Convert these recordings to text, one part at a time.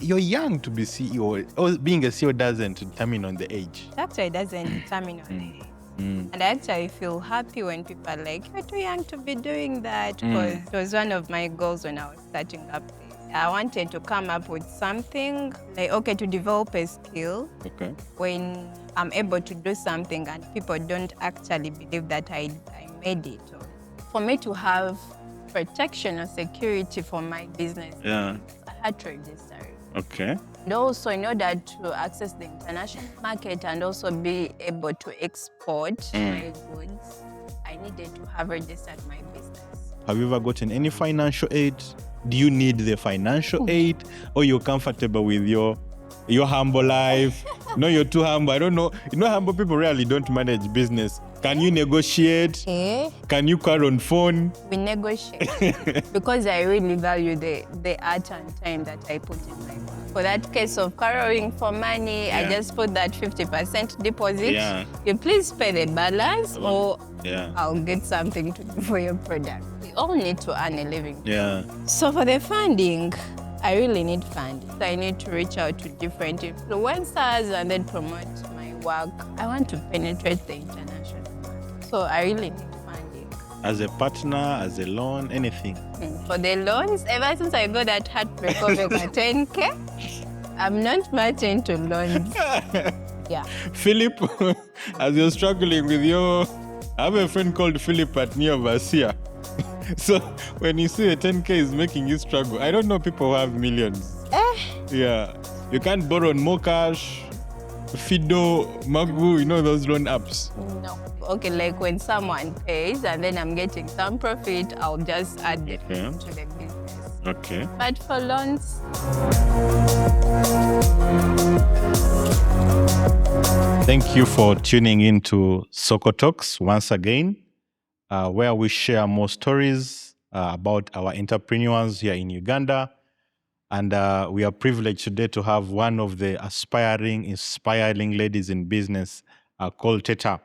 you're young to be CEO. Or being a CEO doesn't determine on the age. Actually, it doesn't determine on the age. And I actually feel happy when people are like, you're too young to be doing that, because it was one of my goals when I was starting up this. I wanted to come up with something like, okay, to develop a skill. Okay. When I'm able to do something and people don't actually believe that I made it. Or for me to have protection or security for my business, Yeah. I had to register it. Okay. And also, in order to access the international market and also be able to export my goods, I needed to have registered my business. Have you ever gotten any financial aid? Do you need the financial aid, or you're comfortable with your humble life? No, you're too humble. I don't know. Humble people really don't manage business. Can you negotiate? Can you call on phone? We negotiate because I really value the art and time that I put in my work. For that case of borrowing for money, I just put that 50% deposit. Yeah. You please pay the balance, or Yeah. I'll get something to do for your product. We all need to earn a living. Yeah. So for the funding, I really need funding. I need to reach out to different influencers and then promote my work. I want to penetrate the international market. So I really need funding. As a partner, as a loan, anything. For the loans, ever since I got that heartbreak of over 10K, I'm not much into loans. Yeah. Philip, as you're struggling with I have a friend called Philip at Neo Vasia. So when you see a 10K is making you struggle, I don't know people who have millions. Yeah. You can't borrow more cash. Fido, Magu, those loan apps. No. Okay, like when someone pays and then I'm getting some profit, I'll just add it to the business. Okay. But for loans, thank you for tuning in to Soko Talks once again, where we share more stories about our entrepreneurs here in Uganda. And we are privileged today to have one of the inspiring ladies in business called Teta.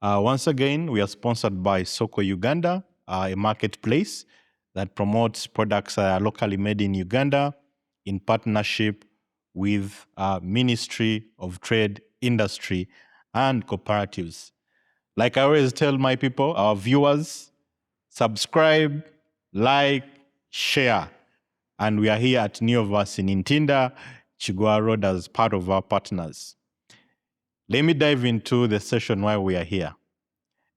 Once again, we are sponsored by Soko Uganda, a marketplace that promotes products that are locally made in Uganda in partnership with Ministry of Trade, Industry, and Cooperatives. Like I always tell my people, our viewers, subscribe, like, share. And we are here at Neoverse in Ntinda, Chigua Road, as part of our partners. Let me dive into the session while we are here.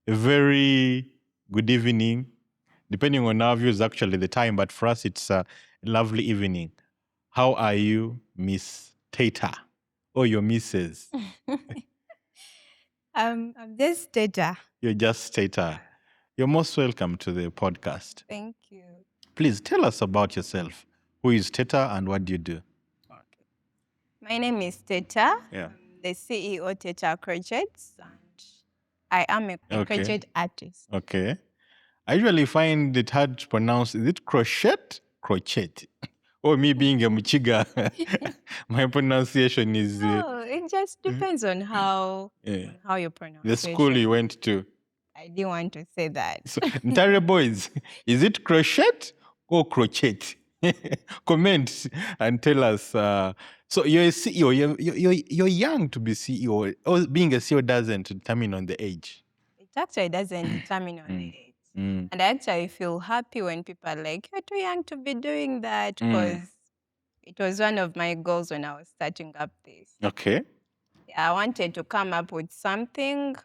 A very good evening, depending on our views, actually the time, but for us it's a lovely evening. How are you, Miss Teta? Or your Mrs.? I'm just Teta. You're just Teta. You're most welcome to the podcast. Thank you. Please tell us about yourself. Who is Teta and what do you do? Okay. My name is Teta. Yeah. I'm the CEO Teta Crochets, and I am a crochet artist. Okay. I usually find it hard to pronounce. Is it crochet? Crochet. Or me being a Muchiga, my pronunciation is... it just depends on how you pronounce it. The school you went to. I didn't want to say that. So, Ntare boys, is it crochet or crochet? Comment and tell us. So you're a CEO. You're young to be CEO. Or being a CEO doesn't determine on the age. It actually doesn't determine on the age. And I actually feel happy when people are like, you're too young to be doing that, because it was one of my goals when I was starting up this. Okay. I wanted to come up with something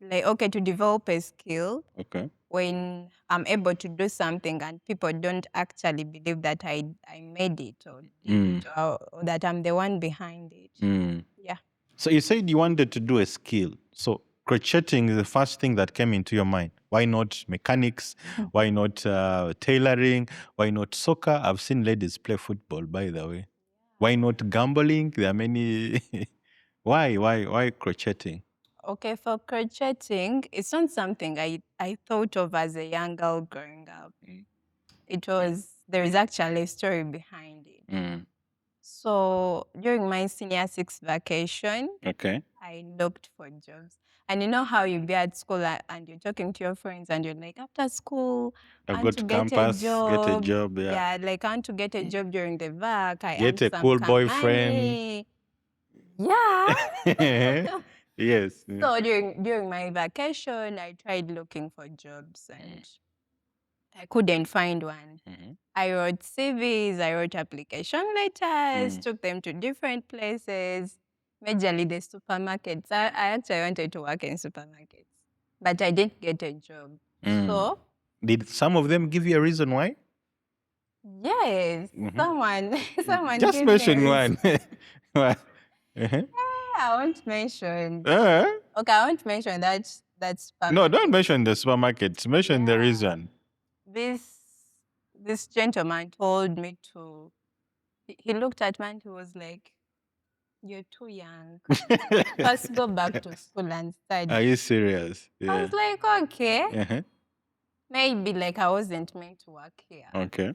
like, okay, to develop a skill. Okay. When I'm able to do something and people don't actually believe that I made it, or that I'm the one behind it. Yeah. So you said you wanted to do a skill. So crocheting is the first thing that came into your mind. Why not mechanics? Why not tailoring? Why not soccer? I've seen ladies play football, by the way. Why not gambling? There are many. Why crocheting? Okay, for crocheting, it's not something I thought of as a young girl growing up. There is actually a story behind it. So during my senior 6 vacation, Okay. I looked for jobs. And you know how you be at school and you're talking to your friends and you're like, after school, I I go want to to get a campus, get a job. job, yeah. Yeah, like I want to get a job during the vac. I Get earned a some cool boyfriend. money. Yeah. Yes. So during my vacation, I tried looking for jobs and I couldn't find one. I wrote CVs, I wrote application letters, took them to different places, majorly the supermarkets. I actually wanted to work in supermarkets, but I didn't get a job. So, Did some of them give you a reason why? yes, someone Just gave me a mention reason. one. Why? I won't mention. Uh, Okay, I won't mention that supermarket. no, don't mention the supermarket. Mention the reason. This gentleman told me to. He looked at me and he was like, "You're too young. First, go back to school and study." Are you serious? I was like, "Okay, Uh-huh. maybe like I wasn't meant to work here." Okay.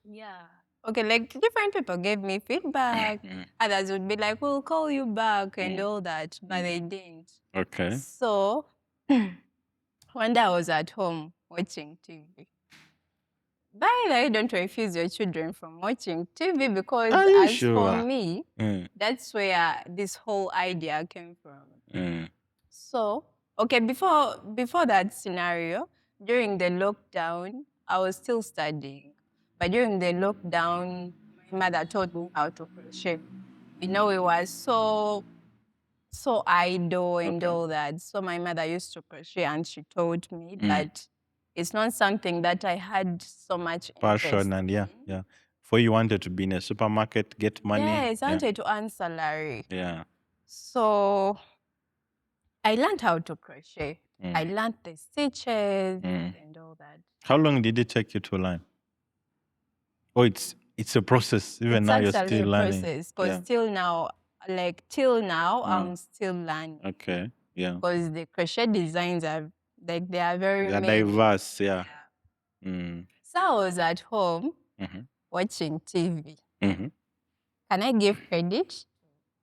Yeah. Okay, like different people gave me feedback. Others would be like, "We'll call you back" and all that, but they didn't. Okay. So one day I was at home watching TV. By the way, don't refuse your children from watching TV because, Are you as for sure? me, that's where this whole idea came from. So, okay, before that scenario, during the lockdown, I was still studying. But during the lockdown, my mother taught me how to crochet. You know, it was so idle and all that. So my mother used to crochet and she taught me, but it's not something that I had so much Passion interest and in. For you wanted to be in a supermarket, get money. Yes, I wanted to earn salary. Yeah. So I learned how to crochet. I learned the stitches and all that. How long did it take you to learn? Oh, it's a process. Even It's now you're actually still a learning. process because till now, I'm still learning. Okay. Yeah. Because the crochet designs are like they are very They're many. diverse. Yeah. So I was at home watching TV. Can I give credit?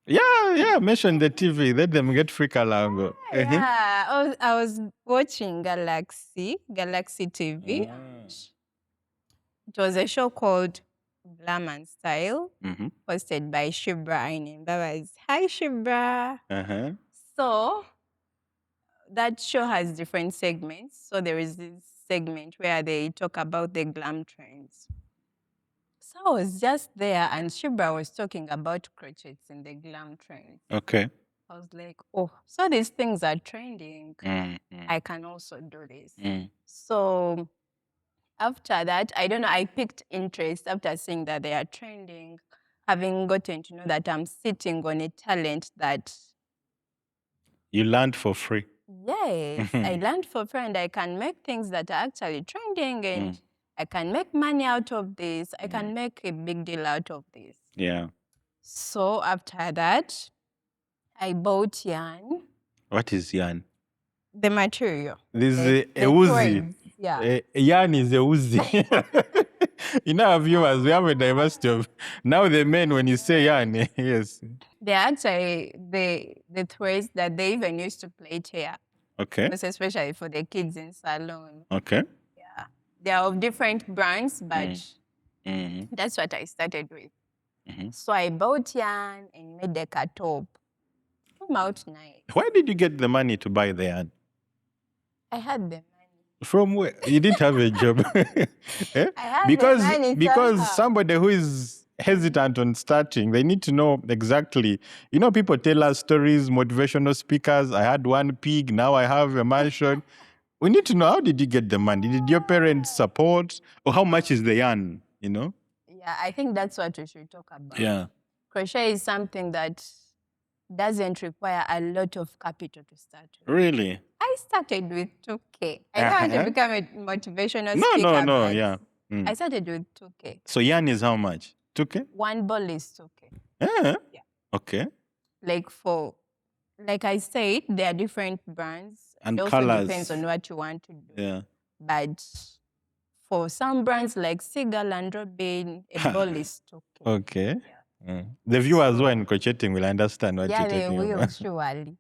Yeah. Mention the TV. Let them get free kalango. Yeah, I was watching Galaxy TV. It was a show called Glam and Style, hosted by Shibra Ainembabas. Hi, Shibra. So that show has different segments. So there is this segment where they talk about the glam trends. So I was just there and Shibra was talking about crochets in the glam trends. Okay. I was like, oh, so these things are trending. I can also do this. So after that, I don't know, I picked interest after seeing that they are trending, having gotten to know that I'm sitting on a talent that... You learned for free. Yes, I learned for free and I can make things that are actually trending and I can make money out of this. I can make a big deal out of this. Yeah. So after that, I bought yarn. What is yarn? The material. This is a Uzi. Threads. Yeah. Yarn is a Uzi. In our viewers, we have a diversity of... Now the men, when you say yarn, yes. They're actually the threads that they even used to plait hair. Okay. Especially for the kids in salon. Okay. Yeah. They are of different brands, but that's what I started with. So I bought yarn and made a top. Came out nice. Why did you get the money to buy the yarn? I had the money. From where? You didn't have a job. I had because the money because somehow. somebody who is hesitant on starting, they need to know exactly. You know, people tell us stories, motivational speakers. I had one pig, now I have a mansion. We need to know, how did you get the money? Did your parents support? Or how much is the yarn, you know? Yeah, I think that's what we should talk about. Yeah. Crochet is something that doesn't require a lot of capital to start with. Really? I started with 2K. I don't want to become a motivational speaker. No, but yeah. I started with 2K. So yarn is how much? 2K? One ball is 2K. Yeah. Okay. Like I said, there are different brands. And it also colors. Depends on what you want to do. Yeah. But for some brands like Seagull and Robin, a ball is 2K. Okay. Yeah. The viewers who are in crocheting will understand what you're they talking will about. surely.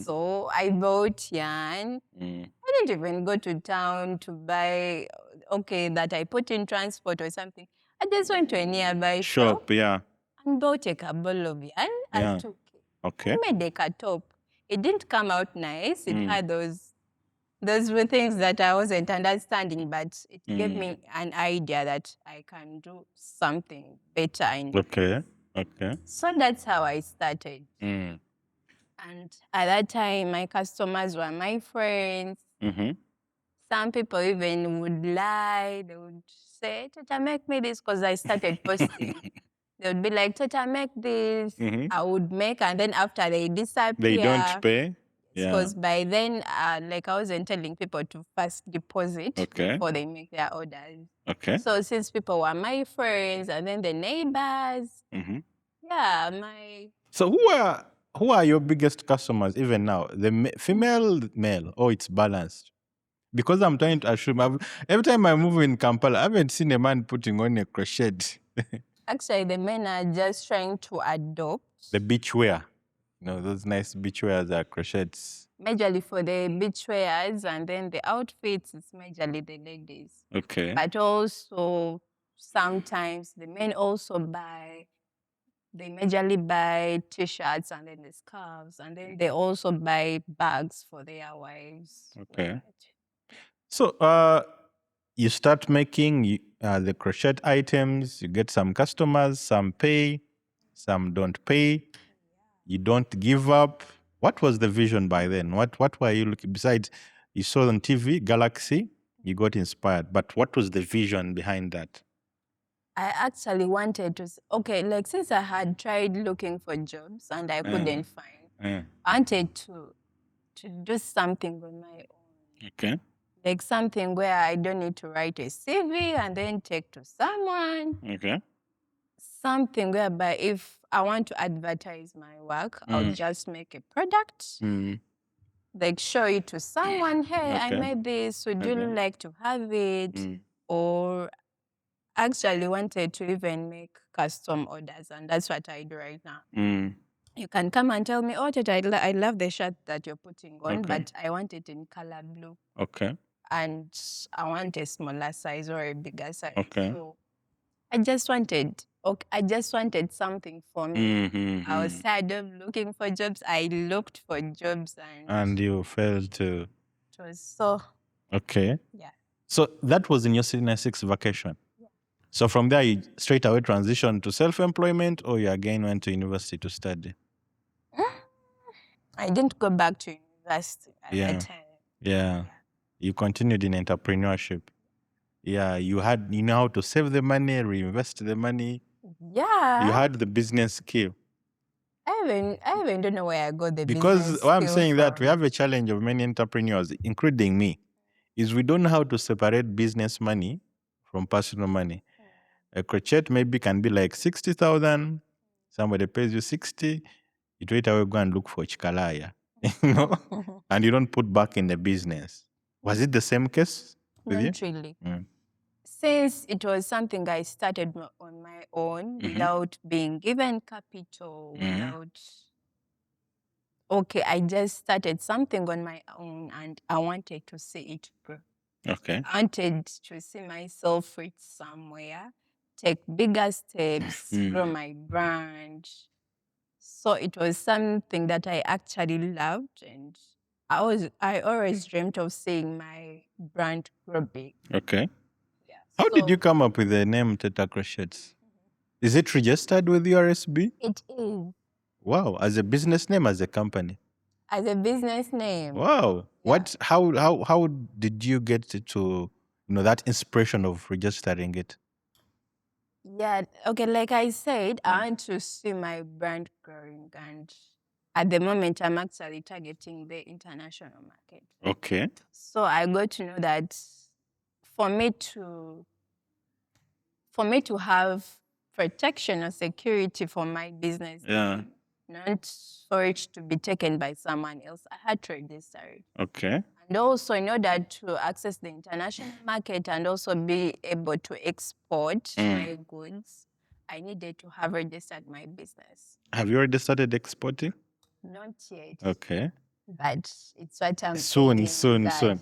So I bought yarn. I didn't even go to town to buy, that I put in transport or something. I just went to a nearby shop Yeah. and bought a couple of yarn and took it. Okay. I made a top. It didn't come out nice. It had those were things that I wasn't understanding, but it gave me an idea that I can do something better. Okay. So that's how I started. And at that time, my customers were my friends. Some people even would lie. They would say, Tata, make me this, because I started posting. They would be like, Tata, make this. I would make, and then after they disappear. They don't pay? Because by then, like I wasn't telling people to first deposit before they make their orders. Okay. So since people were my friends and then the neighbors, So who are your biggest customers even now? The female, male, or it's balanced? Because I'm trying to assume, every time I move in Kampala, I haven't seen a man putting on a crochet. Actually, the men are just trying to adopt. The beach wear. Those nice beach wears are crochet's. Majorly for the beach wears, and then the outfits is majorly the ladies. Okay. But also sometimes the men also buy. They majorly buy T-shirts and then the scarves, and then they also buy bags for their wives. Okay. So you start making the crochet items, you get some customers, some pay, some don't pay, you don't give up. What was the vision by then? What were you looking, besides you saw on TV, Galaxy, you got inspired, but what was the vision behind that? I actually wanted to, since I had tried looking for jobs and I couldn't find, I wanted to do something on my own. Okay. Like something where I don't need to write a CV and then take to someone. Okay. Something whereby if I want to advertise my work, I'll just make a product, like show it to someone, hey, I made this, would you like to have it? Or actually wanted to even make custom orders, and that's what I do right now. You can come and tell me, Tata, I love the shirt that you're putting on, but I want it in color blue. Okay. And I want a smaller size or a bigger size. Okay. So I just wanted something for me. I was tired of looking for jobs. I looked for jobs and you failed to. It was so. Okay. Yeah. So that was in your Senior 6 vacation. Yeah. So from there, you straight away transitioned to self-employment, or you again went to university to study? I didn't go back to university at that time. Yeah. You continued in entrepreneurship. Yeah, you know how to save the money, reinvest the money. Yeah. You had the business skill. I even don't know where I got the because business why I'm saying from. that we have a challenge of many entrepreneurs, including me, is we don't know how to separate business money from personal money. A crochet maybe can be like 60,000. Somebody pays you 60. You straight away go and look for chikalaya, and you don't put back in the business. Was it the same case with you? Not really. Since it was something I started on my own without being given capital, I just started something on my own and I wanted to see it grow. Okay. I wanted to see myself reach somewhere, take bigger steps, grow my brand. So it was something that I actually loved, and I always dreamt of seeing my brand grow big. Okay. Yeah. How did you come up with the name Teta Crochets? Is it registered with URSB? It is. Wow, as a business name, as a company? As a business name. Wow. Yeah. How did you get to that inspiration of registering it? Yeah, okay, like I said, I want to see my brand growing, and at the moment I'm actually targeting the international market. Okay. So I got to know that for me to have protection or security for my business, not for it to be taken by someone else, I had to register it. Okay. And also, in order to access the international market and also be able to export my goods, I needed to have registered my business. Have you already started exporting? Not yet. Okay. But it's what I'm Soon. Yeah.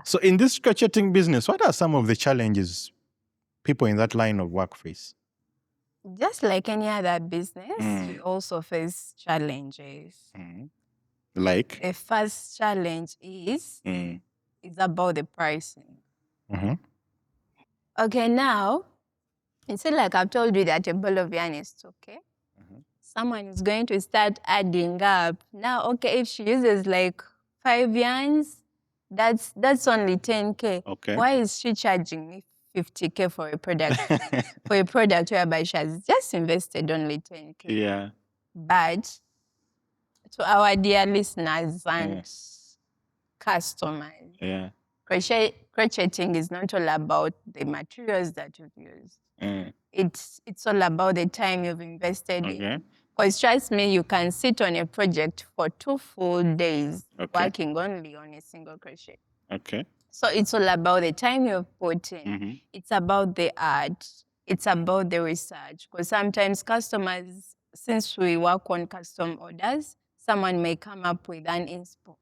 So in this crocheting business, what are some of the challenges people in that line of work face? Just like any other business, we also face challenges. Like? The first challenge is about the pricing. Okay, now, it's like I've told you that a ball of yarn is okay. Someone is going to start adding up. Now, okay, if she uses like 5 yarns, that's only 10K. Okay. Why is she charging me 50K for a product? For a product whereby she has just invested only 10K. Yeah. But to our dear listeners and customers, crocheting is not all about the materials that you've used. It's all about the time you've invested in. Because trust me, you can sit on a project for 2 full days working only on a single crochet. Okay. So it's all about the time you've put in. It's about the art. It's about the research. Because sometimes customers, since we work on custom orders, someone may come up with an inspo.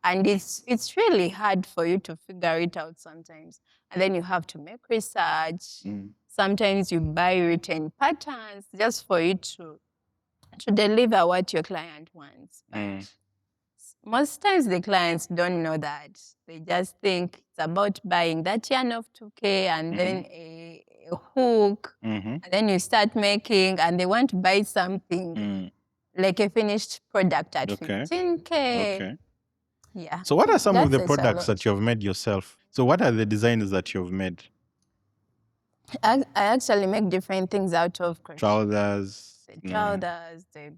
And it's really hard for you to figure it out sometimes. And then you have to make research. Sometimes you buy written patterns just for you to deliver what your client wants. But most times the clients don't know that. They just think it's about buying that yarn of 2K and then a hook. And then you start making, and they want to buy something like a finished product at 15K. Okay. Yeah. So what are some of the That's a products challenge. that you've made yourself? So what are the designs that you've made? I actually make different things out of crochet. Trousers. The trousers, the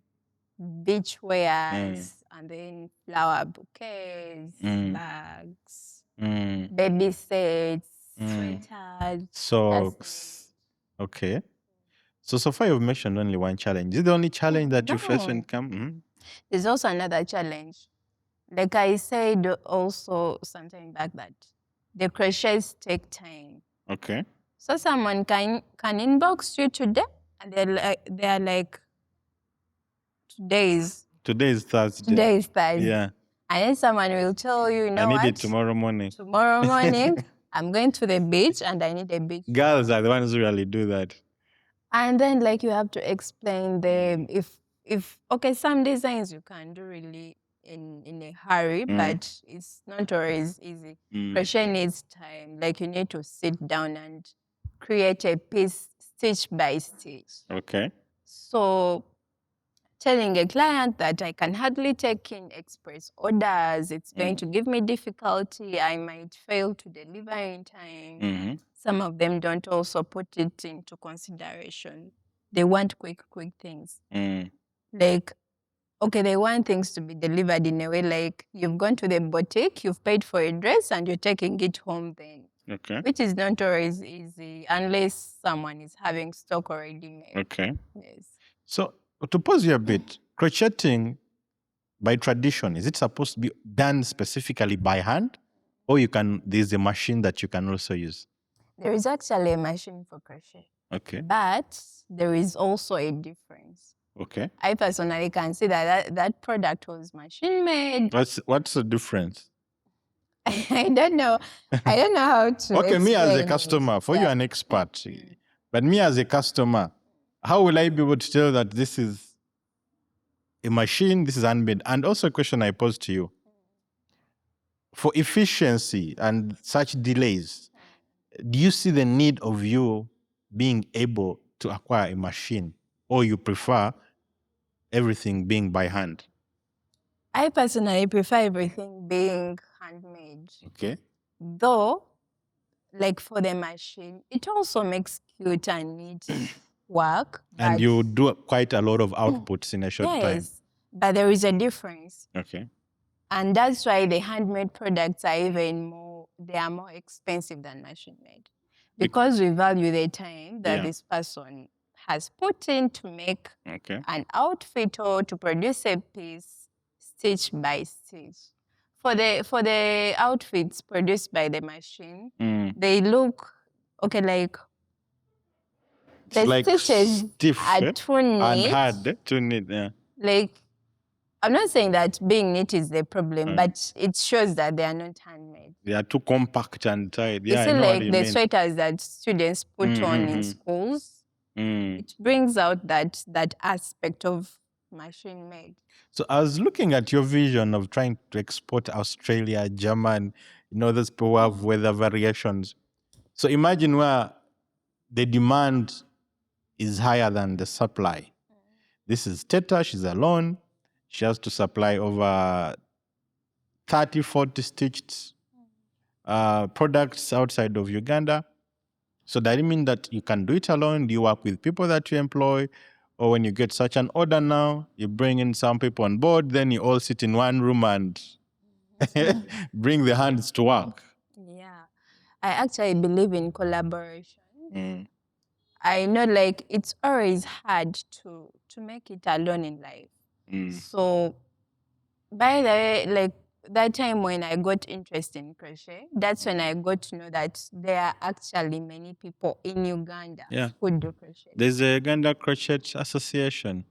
beach wears, and then flower bouquets, bags, baby sets, sweaters. Socks. Okay. So far you've mentioned only one challenge. Is it the only challenge that you face when it comes? There's also another challenge. Like I said also sometime back that the crochets take time. Okay. So someone can inbox you today, and they're like, today is Thursday. Yeah. And then someone will tell you, you know I need what? it tomorrow morning. Tomorrow morning, I'm going to the beach and I need a beach. Girls are the ones who really do that. And then like you have to explain them if okay, some designs you can do really in a hurry, but it's not always easy. Crochet needs time. Like you need to sit down and create a piece stitch by stitch. Okay. So telling a client that I can hardly take in express orders, it's going to give me difficulty, I might fail to deliver in time. Some of them don't also put it into consideration. They want quick things. Like, okay, they want things to be delivered in a way like you've gone to the boutique, you've paid for a dress, and you're taking it home then. Okay. Which is not always easy unless someone is having stock already made. Okay. Yes. So to pause you a bit, crocheting by tradition, is it supposed to be done specifically by hand? Or there's a machine that you can also use? There is actually a machine for crochet. Okay. But there is also a difference. Okay. I personally can see that product was machine made. What's the difference? I don't know. I don't know how to Okay, me as a explain customer, it. for you an expert, but me as a customer, how will I be able to tell that this is a machine, this is handmade? And also a question I pose to you. For efficiency and such delays, do you see the need of you being able to acquire a machine, or you prefer everything being by hand? I personally prefer everything being handmade. Okay. Though, like for the machine, it also makes cute and neat work. And you do quite a lot of outputs in a short time. Yes, but there is a difference. Okay. And that's why the handmade products are even more expensive than machine made. Because we value the time that this person has put in to make an outfit or to produce a piece stitch by stitch. For the outfits produced by the machine, they look okay, like It's the like stitches stiff are too neat. and hard, too neat. Yeah. Like, I'm not saying that being neat is the problem, but it shows that they are not handmade. They are too compact and tight. Yeah, You see, I know like what you the mean. sweaters that students put on in schools, it brings out that aspect of machine made. So I was looking at your vision of trying to export Australia, German, those people who have weather variations. So imagine where the demand is higher than the supply. This is Teta, she's alone. She has to supply over 30, 40 stitched products outside of Uganda. So that means that you can do it alone. Do you work with people that you employ? Or when you get such an order now, you bring in some people on board, then you all sit in one room and bring the hands to work. Yeah. I actually believe in collaboration. I know, like, it's always hard to make it alone in life. So, by the way, like, that time when I got interested in crochet, that's when I got to know that there are actually many people in Uganda who do crochet. There's a Uganda Crochet Association.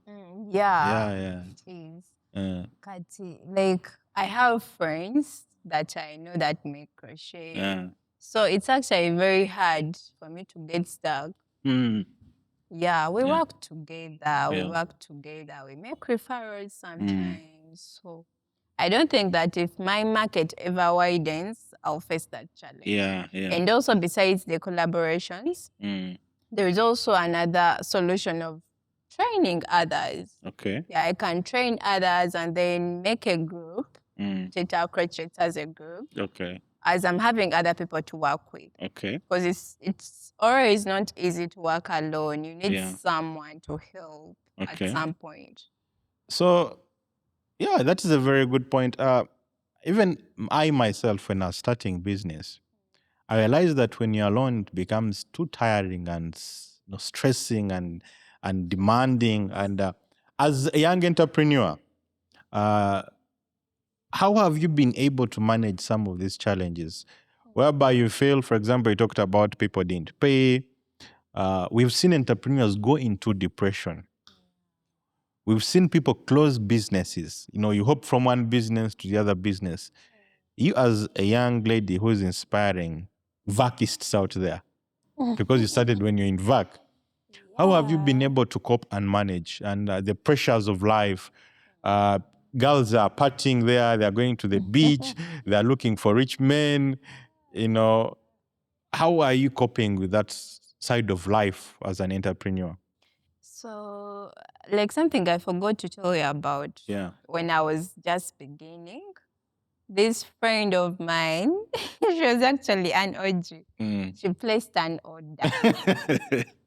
Yeah. It is. Like, I have friends that I know that make crochet. Yeah. So it's actually very hard for me to get stuck. Yeah, we work together. We make referrals sometimes. So I don't think that if my market ever widens, I'll face that challenge. Yeah. And also, besides the collaborations, there is also another solution of training others. Okay. Yeah, I can train others and then make a group, Teta Crochet as a group. Okay. As I'm having other people to work with. Okay. Because it's always not easy to work alone. You need someone to help at some point. So, yeah, that is a very good point. Even I myself, when I was starting business, I realized that when you're alone, it becomes too tiring and stressing and demanding. And as a young entrepreneur, how have you been able to manage some of these challenges? Whereby you feel, for example, you talked about people didn't pay. We've seen entrepreneurs go into depression. We've seen people close businesses. You hop from one business to the other business. You, as a young lady who is inspiring vacists out there, because you started when you're in vac, how have you been able to cope and manage and the pressures of life? Girls are partying there, they're going to the beach, they're looking for rich men. How are you coping with that side of life as an entrepreneur? So, like, something I forgot to tell you about when I was just beginning, this friend of mine, she was actually an OG. She placed an order.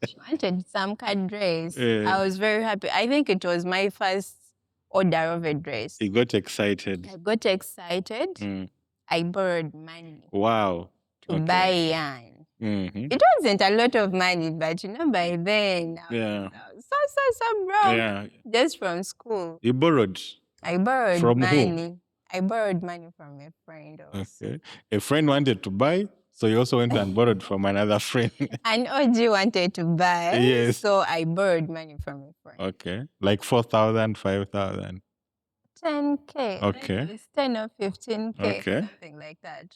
She wanted some dress. I was very happy. I think it was my first order of a dress. You got excited. I got excited. I borrowed money. Wow. To buy yarn. It wasn't a lot of money, but by then, so broke. Just from school. You borrowed? I borrowed from money. Who? I borrowed money from a friend also. Okay. A friend wanted to buy, so you also went and borrowed from another friend. An OG wanted to buy, so I borrowed money from a friend. Okay. Like 4,000, 5,000? 10K. Okay. It's 10 or 15K, okay. something like that.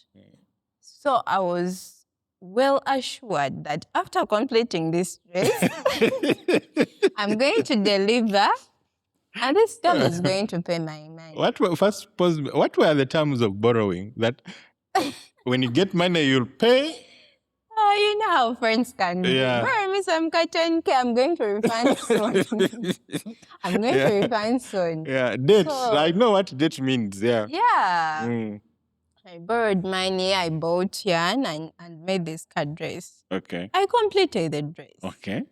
So I was well assured that after completing this dress, I'm going to deliver, and this girl is going to pay my money. What were the terms of borrowing? That when you get money, you'll pay? You know how friends can be. Borrow me some 10K, I'm going to refund soon. I'm going to refund soon. Yeah, debt. So, I know what debt means. Yeah. Yeah. I borrowed money, I bought yarn and made this dress. Okay. I completed the dress. Okay.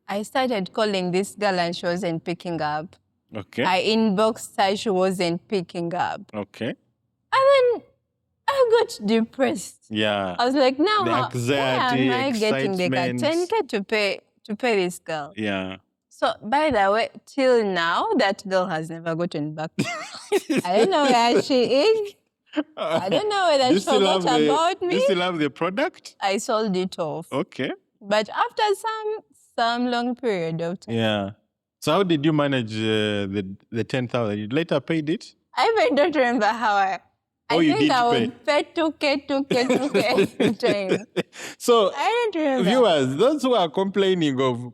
I started calling this girl and she wasn't picking up. Okay. I inboxed her, she wasn't picking up. Okay. And then I got depressed. Yeah. I was like, now the anxiety, why am I getting the 10K to pay this girl? Yeah. So, by the way, till now, that girl has never gotten back. I don't know where she is. I don't know whether she forgot about me. Do you still have the product? I sold it off. Okay. But after some long period of time. Yeah. So how did you manage the 10,000? You later paid it? I even don't remember how I you think did I pay. would pay 2K every time. So, I don't remember. viewers, those who are complaining of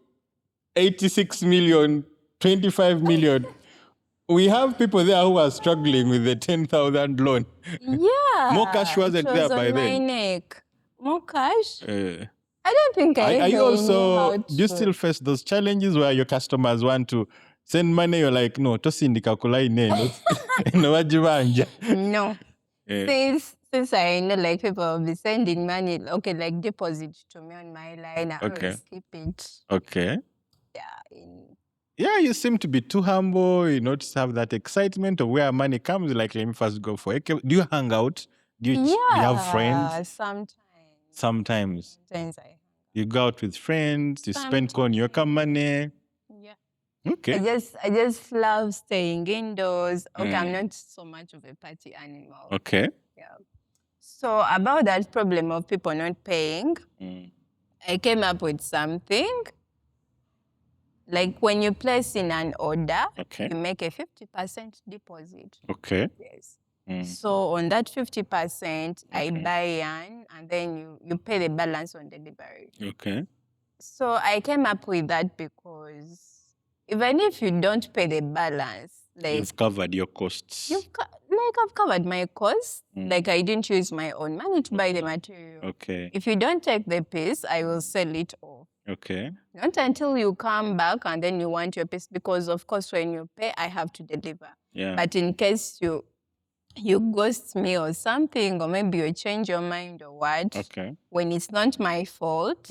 86 million, 25 million, we have people there who are struggling with the 10,000 loan. Yeah. More cash wasn't it was there on by my then. neck. More cash? I don't think I Are you even also, knew how to. do you still face those challenges where your customers want to send money? You're like, no, tosindika kulai neno. No. Since I know like people will be sending money, okay, like deposit to me on my line, I always keep it. Okay. Yeah. Yeah, you seem to be too humble, you know, to have that excitement of where money comes. Like, let me first go for it. Do you hang out? Do you have friends? Sometimes. Sometimes. Sometimes I. You go out with friends, you spend konyoka money. Yeah. Okay. I just love staying indoors. Okay, I'm not so much of a party animal. Okay. Yeah. So about that problem of people not paying, I came up with something. Like when you place in an order, you make a 50% deposit. Okay. Yes. So on that 50%, I buy yarn and then you pay the balance on delivery. Okay. So I came up with that because even if you don't pay the balance, like you've covered your costs. I've covered my costs. Like I didn't use my own money to buy the material. Okay. If you don't take the piece, I will sell it off. Okay. Not until you come back and then you want your piece, because of course when you pay, I have to deliver. Yeah. But in case you ghost me or something, or maybe you change your mind or what, when it's not my fault,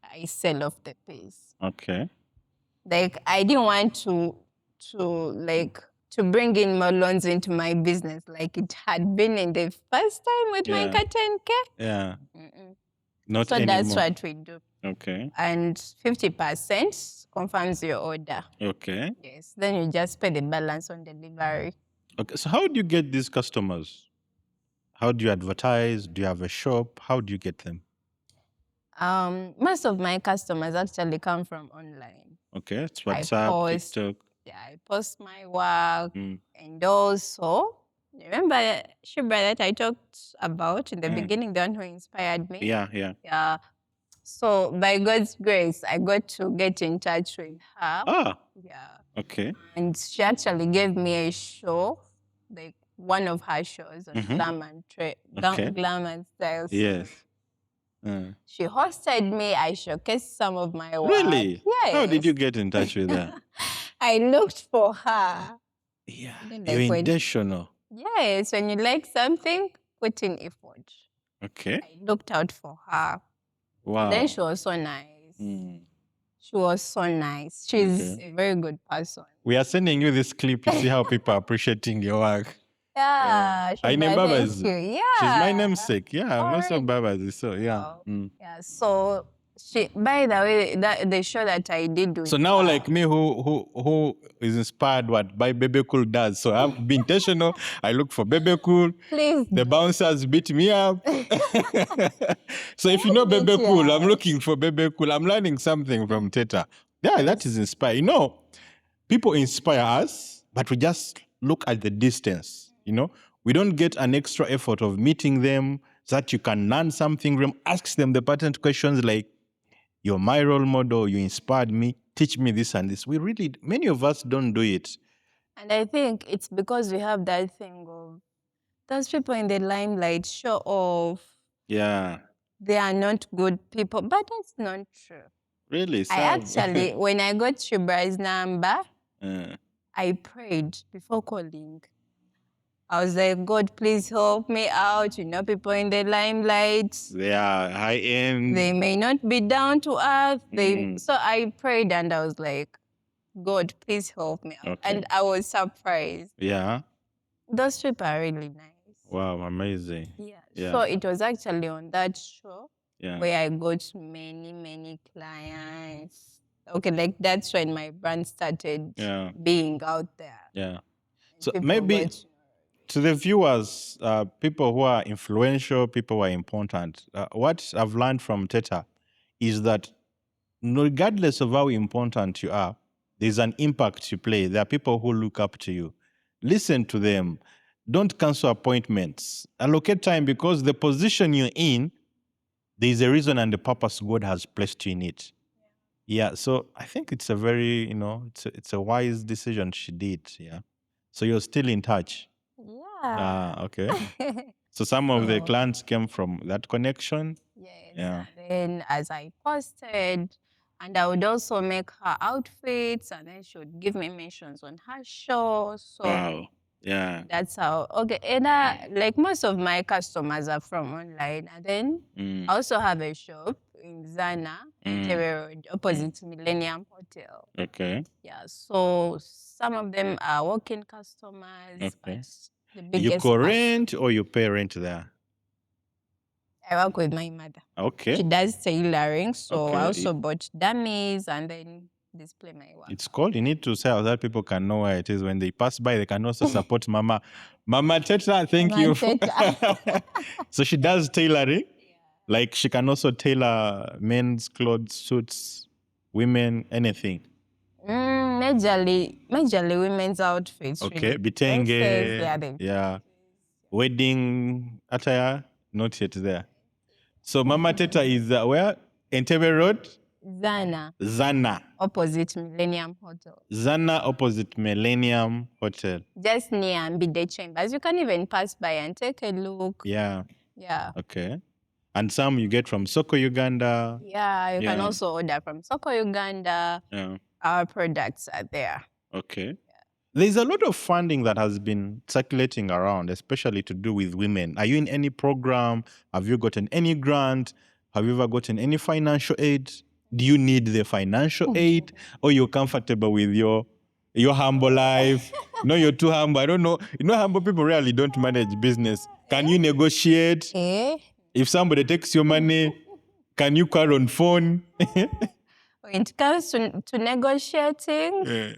I sell off the piece. Okay. Like I didn't want to bring in more loans into my business like it had been in the first time with my curtain care. Yeah. Not so anymore. That's what we do. Okay. And 50% confirms your order. Okay. Yes. Then you just pay the balance on delivery. Okay. So how do you get these customers? How do you advertise? Do you have a shop? How do you get them? Most of my customers actually come from online. Okay. It's WhatsApp, TikTok. Yeah, I post my work. And also, remember Shubra that I talked about in the beginning, the one who inspired me? Yeah. So by God's grace, I got to get in touch with her. Yeah. Okay. And she actually gave me a show, like one of her shows on Glam and Style. Yes. She hosted me. I showcased some of my work. Really? Yes. How did you get in touch with her? I looked for her. Yeah. You're intentional. Yes. When you like something, put in effort. Okay. I looked out for her. Wow. Then she was so nice. She was so nice. She's a very good person. We are sending you this clip to see how people are appreciating your work. Yeah. Thank you. Yeah. She's my namesake. Yeah. I'm also Babazi. So, yeah. Yeah. So, by the way, the show that I did with so now, like me, who is inspired by Bebe Cool does. So I've been intentional. I look for Bebe Cool. Please. The bouncers beat me up. So if you know Bebe Cool, I'm looking for Bebe Cool. I'm learning something from Teta. Yeah, that is inspiring. You know, people inspire us, but we just look at the distance. You know, we don't get an extra effort of meeting them so that you can learn something from. Ask them the patent questions like, you're my role model, you inspired me, teach me this and this. Many of us don't do it. And I think it's because we have that thing of those people in the limelight show off. Yeah. They are not good people, but that's not true. Really? I actually, when I got Shubra's number, I prayed before calling. I was like, God, please help me out. You know, people in the limelight. They are high end. They may not be down to earth. So I prayed and I was like, God, please help me out. And I was surprised. Yeah. Those people are really nice. Wow, amazing. Yeah. So it was actually on that show where I got many, many clients. Okay, like that's when my brand started being out there. Yeah. So maybe to the viewers, people who are influential, people who are important, what I've learned from Teta is that regardless of how important you are, there's an impact you play. There are people who look up to you. Listen to them. Don't cancel appointments. Allocate time, because the position you're in, there's a reason and the purpose God has placed you in it. Yeah, so I think it's a very, it's a wise decision she did. Yeah. So you're still in touch. Yeah. Okay. So some of the So- clients came from that connection. Yes. Yeah. And then as I posted, and I would also make her outfits, and then she would give me mentions on her show. So Yeah. that's how. Okay. And like most of my customers are from online. And then I also have a shop in Zana, Entebbe Road, opposite Millennium Hotel. Okay. Yeah. So some of them are walk-in customers. Okay. But the You biggest co-rent or you pay rent there? I work with my mother. Okay. She does tailoring, so Okay. I also bought dummies and then display my work. It's called, you need to say so that people can know where it is. When they pass by, they can also support Mama. Mama Teta, thank Mama you. Teta. So she does tailoring. Like she can also tailor men's clothes, suits, women, anything. Majorly women's outfits. Okay, Really. bitenge, yeah. Wedding attire, not yet there. So Mama Teta is where? Entebbe Road? Zana. Opposite Millennium Hotel. Zana opposite Millennium Hotel. Just near Mbide Chambers. You can even pass by and take a look. Yeah. Yeah. Okay. And some you get from Soko Uganda. Yeah, you can also order from Soko Uganda. Yeah. Our products are there. Okay. There's a lot of funding that has been circulating around, especially to do with women. Are you in any program? Have you gotten any grant? Have you ever gotten any financial aid? Do you need the financial aid, or you're comfortable with your humble life? No, you're too humble. I don't know. Humble people really don't manage business. Can you negotiate? If somebody takes your money, can you call on phone? When it comes to negotiating,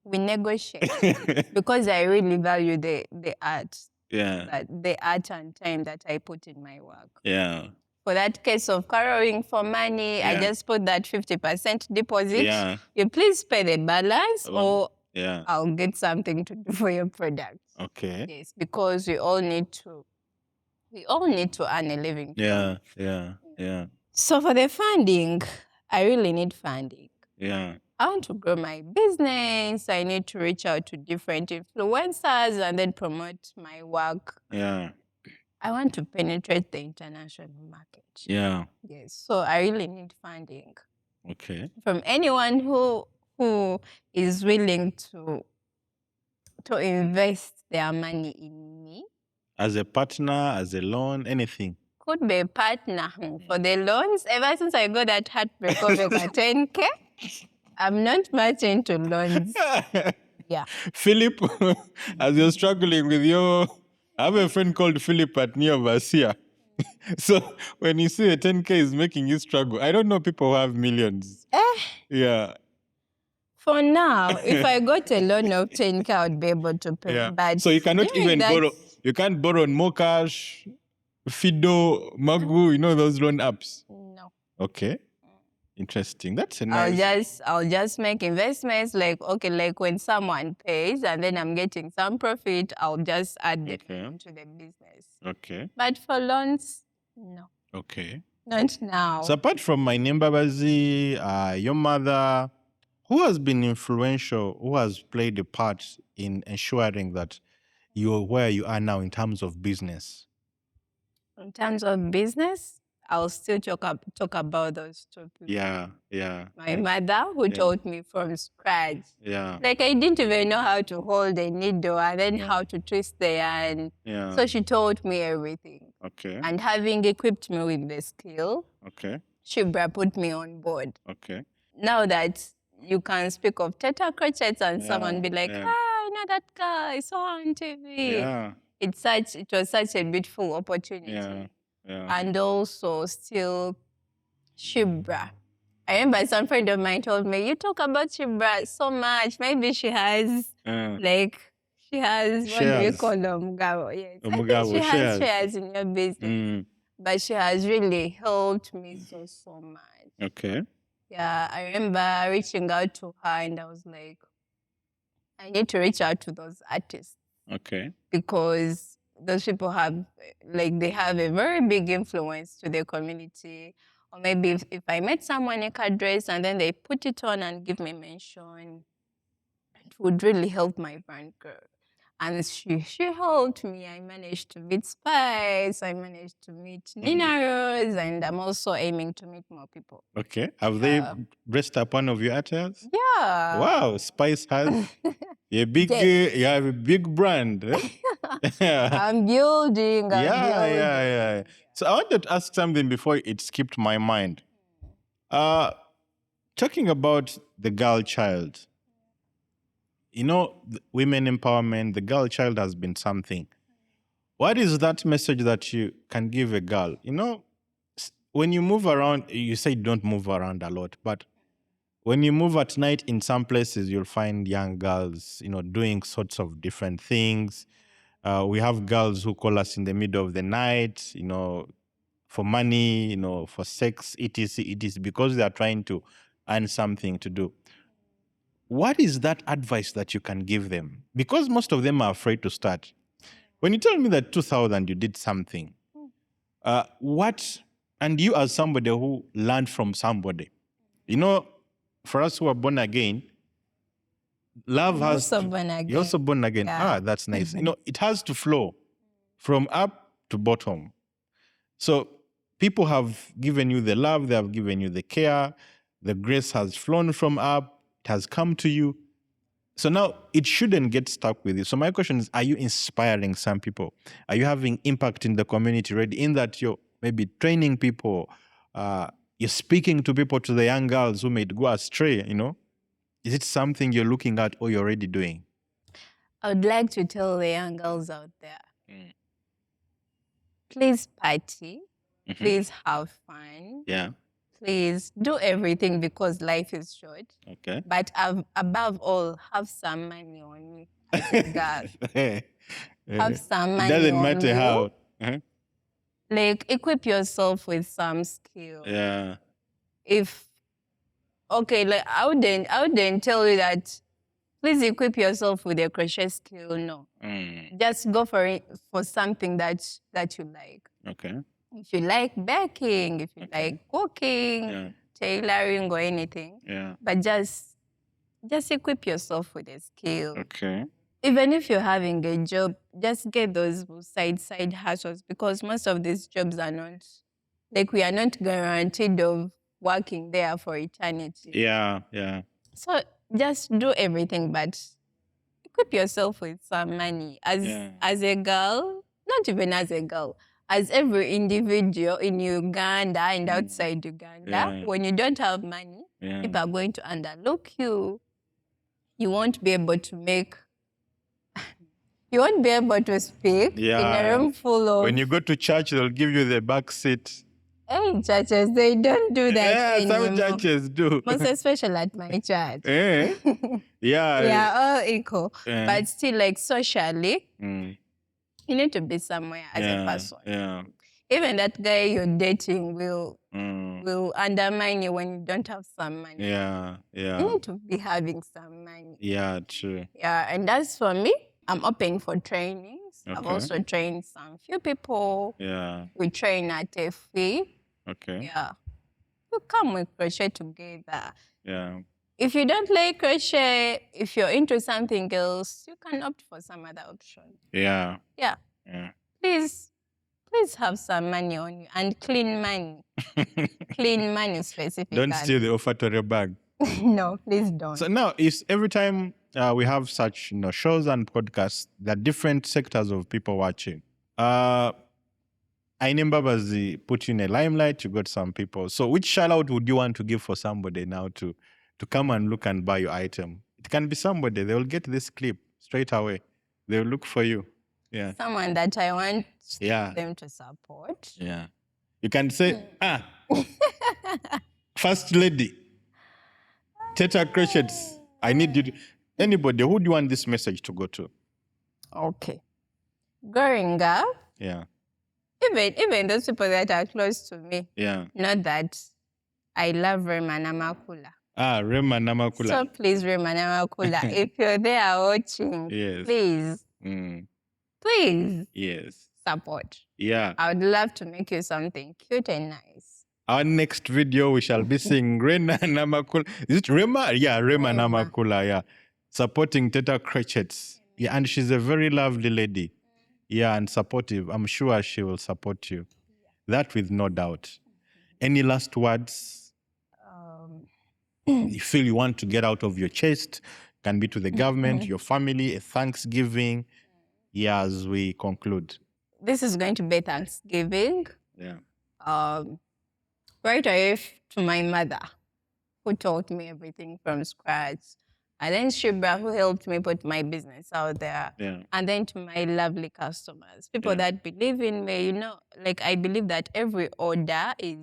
we negotiate because I really value the art. Yeah. The art and time that I put in my work. Yeah. For that case of borrowing for money, I just put that 50% deposit. Yeah. You please pay the balance or I'll get something to do for your product. Okay. Yes, because we all need to earn a living. Yeah. So for the funding, I really need funding. Yeah. I want to grow my business. I need to reach out to different influencers and then promote my work. Yeah. I want to penetrate the international market. Yeah. Yes. So I really need funding. Okay. From anyone who is willing to invest their money in me. As a partner, as a loan, anything. Could be a partner. For the loans, ever since I got that heartbreak of over 10K, I'm not much into loans. Yeah. Philip, as you're struggling with I have a friend called Philip at near Vasia. So when you see a 10K is making you struggle, I don't know people who have millions. Yeah. For now, if I got a loan of 10K, I would be able to pay. Yeah. But so you cannot even borrow. You can't borrow on Mocash, Fido, Magu, those loan apps? No. Okay. Interesting. That's a nice. I'll just make investments like when someone pays and then I'm getting some profit, I'll just add it to the business. Okay. But for loans, no. Okay. Not now. So apart from my Nembabazi, your mother, who has been influential, who has played a part in ensuring that you're where you are now in terms of business? In terms of business, I'll still talk about those two people. Yeah. My mother, who taught me from scratch. Yeah. Like I didn't even know how to hold a needle and then how to twist the yarn. Yeah. So she taught me everything. Okay. And having equipped me with the skill, Shibra put me on board. Okay. Now that you can speak of Teta Crochets and someone be like, I know that guy, I saw on TV. Yeah. It was such a beautiful opportunity. Yeah. And also still Shibra. I remember some friend of mine told me, you talk about Shibra so much. Maybe she has what do you call them? Mugabo. Yes. I think she has shares in your business. but she has really helped me so much. Okay. Yeah, I remember reaching out to her and I was like, I need to reach out to those artists Okay. because those people have, like, they have a very big influence to their community. Or maybe if I met someone in a dress and then they put it on and give me mention, it would really help my brand grow. And she helped me. I managed to meet Spice. I managed to meet Nina Rose, and I'm also aiming to meet more people. Okay. Have they dressed up one of your attires? Yeah. Wow, Spice has a big, Yes. you have a big brand. I'm building. Yeah. So I wanted to ask something before it skipped my mind. Talking about the girl child, women empowerment, the girl child has been something. What is that message that you can give a girl? When you move around, you say don't move around a lot, but when you move at night in some places, you'll find young girls, doing sorts of different things. We have girls who call us in the middle of the night, for money, for sex, etc., etc., because they are trying to earn something to do. What is that advice that you can give them? Because most of them are afraid to start. When you tell me that 2000 you did something, and you as somebody who learned from somebody, for us who are born again, love I'm has also to, born again. You're also born again. Yeah. That's nice. It has to flow from up to bottom. So people have given you the love, they have given you the care, the grace has flown from up, it has come to you. So now it shouldn't get stuck with you. So my question is, are you inspiring some people? Are you having impact in the community already, in that you're maybe training people, you're speaking to people, to the young girls who may go astray, Is it something you're looking at or you're already doing? I would like to tell the young girls out there, please party, please have fun. Yeah. Please do everything because life is short. Okay. But above all, have some money on you as a girl. Have some money It doesn't on matter you. how. Uh-huh. Like, equip yourself with some skill. Yeah. Like I wouldn't tell you that please equip yourself with a crochet skill. No. Just go for something that you like. Okay. If you like baking, if you like cooking, tailoring or anything. Yeah. But just equip yourself with a skill. Okay. Even if you're having a job, just get those side hustles, because most of these jobs are not, like, we are not guaranteed of working there for eternity. Yeah. So just do everything, but equip yourself with some money. As a girl, not even as a girl, as every individual in Uganda and outside Uganda, when you don't have money, people are going to underlook you. You won't be able to make... You won't be able to speak in a room full of... When you go to church, they'll give you the back seat. Hey, churches, they don't do that anymore. Some churches do. Most especially at my church. Yeah. We are all equal. But still, like, socially, you need to be somewhere as a person. Yeah. Even that guy you're dating will undermine you when you don't have some money. Yeah. You need to be having some money. Yeah, true. Yeah, and that's for me. I'm open for trainings. Okay. I've also trained some few people. Yeah. We train at a fee. Okay. Yeah. We come with crochet together. Yeah. If you don't like crochet, if you're into something else, you can opt for some other option. Yeah. Yeah. Please have some money on you, and clean money. Clean money specifically. Don't steal the offertory bag. No, please don't. So now, is every time we have such shows and podcasts, there are different sectors of people watching. I remember Bazi put you in a limelight, you got some people. So which shout out would you want to give for somebody now to come and look and buy your item? It can be somebody, they will get this clip straight away. They will look for you. Yeah. Someone that I want them to support. Yeah. You can say, First Lady, Teta Crochets, I need you to... Anybody, who do you want this message to go to? Okay. Growing up, even those people that are close to me. Yeah. Not that I love Rema Namakula. Rema Namakula. So please, Rema Namakula, if you're there watching, Yes. please, please, yes, support. Yeah. I would love to make you something cute and nice. Our next video, we shall be seeing Rema Namakula. Is it Rema? Yeah, Rema Namakula. Yeah, supporting Teta Crochets. Yeah, and she's a very lovely lady. Yeah, and supportive. I'm sure she will support you. That with no doubt. Any last words? You feel you want to get out of your chest? Can be to the government, your family, a Thanksgiving. Yeah, as we conclude. This is going to be Thanksgiving. Yeah. Right away to my mother, who taught me everything from scratch. And then Shibra, who helped me put my business out there. Yeah. And then to my lovely customers, people that believe in me, like I believe that every order is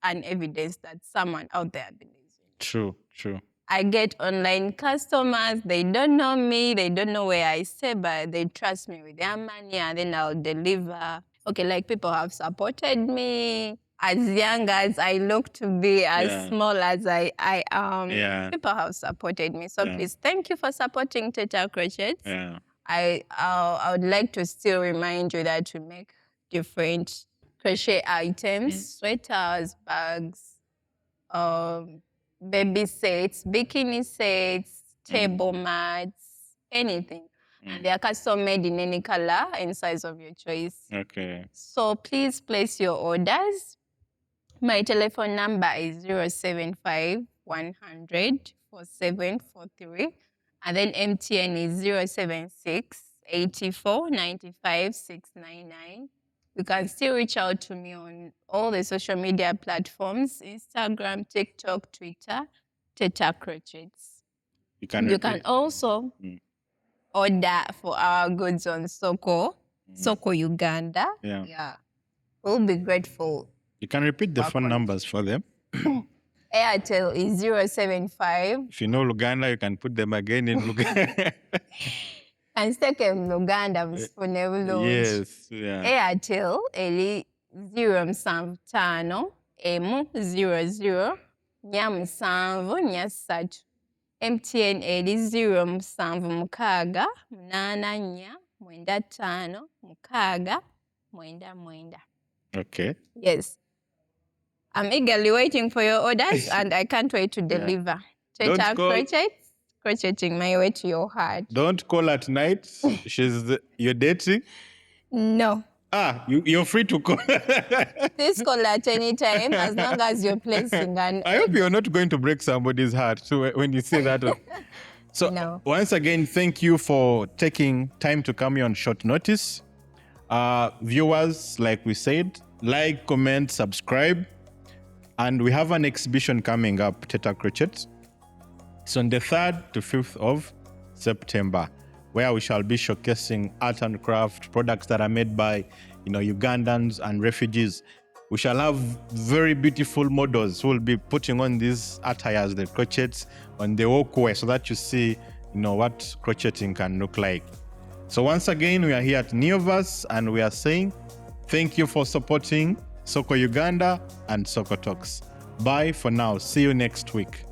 an evidence that someone out there believes in me. True, true. I get online customers, they don't know me, they don't know where I stay, but they trust me with their money and then I'll deliver. Okay, like people have supported me. As young as I look to be, as small as I am, people have supported me. So please, thank you for supporting Teta Crochet. Yeah. I would like to still remind you that we make different crochet items, sweaters, bags, baby sets, bikini sets, table mats, anything. And they are custom made in any color and size of your choice. Okay. So please place your orders. My telephone number is 075 100 4743. And then MTN is 076 84 95 699. You can still reach out to me on all the social media platforms, Instagram, TikTok, Twitter, Teta Crochets. You can also order for our goods on Soko Uganda. Yeah. We'll be grateful. You can repeat the phone numbers for them. Airtel is 075. If you know Luganda, you can put them again in Luganda. And second Luganda, yes, yeah. Airtel eri 075 M00 473. MTN eri 076 84 95 699. Okay. Yes. I'm eagerly waiting for your orders and I can't wait to deliver. Teta Crochet, crocheting my way to your heart. Don't call at night. You're dating? No. You're free to call. Please call at any time as long as you're placing an I hope you're not going to break somebody's heart when you say that. So no. Once again, thank you for taking time to come here on short notice. Viewers, like we said, like, comment, subscribe. And we have an exhibition coming up, Teta Crochet. It's on the 3rd to 5th of September, where we shall be showcasing art and craft products that are made by Ugandans and refugees. We shall have very beautiful models who will be putting on these attires, the crochets, on the walkway, so that you see what crocheting can look like. So once again, we are here at Neoverse and we are saying thank you for supporting Soko Uganda and Soko Talks. Bye for now. See you next week.